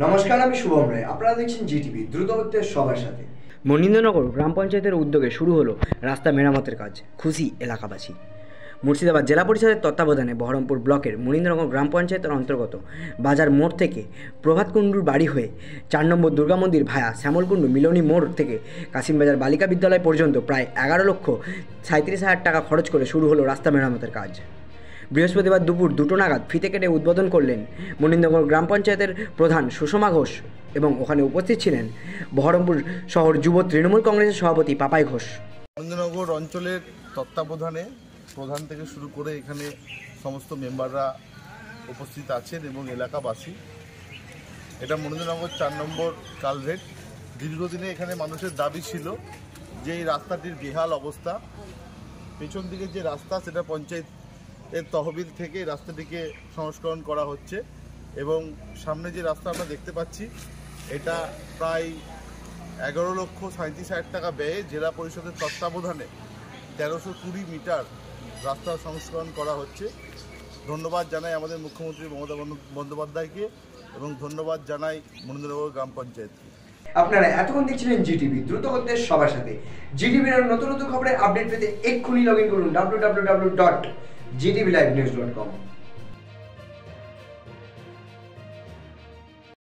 নমস্কার, আমি শুভম রায়। আপনারা দেখছেন জিটিভি, দ্রুত হচ্ছে সবার সাথে। মনীন্দ্রনগর গ্রাম পঞ্চায়েতের উদ্যোগে শুরু হলো রাস্তা মেরামতের কাজ। খুশি এলাকাবাসী। মুর্শিদাবাদ জেলা পরিষদের তত্ত্বাবধানে বহরমপুর ব্লকের মনীন্দ্রনগর গ্রাম পঞ্চায়েতের অন্তর্গত বাজার মোড় থেকে প্রভাত কুণ্ডুর বাড়ি হয়ে 4 নম্বর দুর্গা মন্দির ভায়া শ্যামলকুণ্ডু মিলনী মোড় থেকে কাশিমবাজার বালিকা বিদ্যালয় পর্যন্ত প্রায় 11,37,000 টাকা খরচ করে শুরু হলো রাস্তা মেরামতের কাজ। বৃহস্পতিবার দুপুর 2টো নাগাদ ফিতে কেটে উদ্বোধন করলেন মনীন্দ্রনগর গ্রাম পঞ্চায়েতের প্রধান সুষমা ঘোষ এবং ওখানে উপস্থিত ছিলেন বহরমপুর শহর যুব তৃণমূল কংগ্রেসের সভাপতি পাপাই ঘোষ। মনীন্দ্রনগর অঞ্চলের তত্ত্বাবধানে প্রধান থেকে শুরু করে এখানে সমস্ত মেম্বাররা উপস্থিত আছেন এবং এলাকাবাসী। এটা মনীন্দ্রনগর 4 নম্বর কালভেট। দীর্ঘদিনে এখানে মানুষের দাবি ছিল যে এই রাস্তাটির বেহাল অবস্থা। পেছন দিকে যে রাস্তা, সেটা পঞ্চায়েতের তহবিল থেকে রাস্তাটিকে সংস্করণ করা হচ্ছে এবং সামনে যে রাস্তা আমরা দেখতে পাচ্ছি, এটা প্রায় 11,37,000 টাকা ব্যয়ে জেলা পরিষদের তত্ত্বাবধানে 1320 মিটার রাস্তা সংস্করণ করা হচ্ছে। ধন্যবাদ জানাই আমাদের মুখ্যমন্ত্রী মমতা বন্দ্যোপাধ্যায়কে এবং ধন্যবাদ জানাই মনীন্দ্রনগর গ্রাম পঞ্চায়েতকে। আপনারা এতক্ষণ দেখছিলেন জিটিভি, দ্রুত হচ্ছে সবার সাথে। জিটিভির নতুন নতুন খবরের আপডেট পেতে এক্ষুনি লগ ইন করুন www.gtvlivenews.com।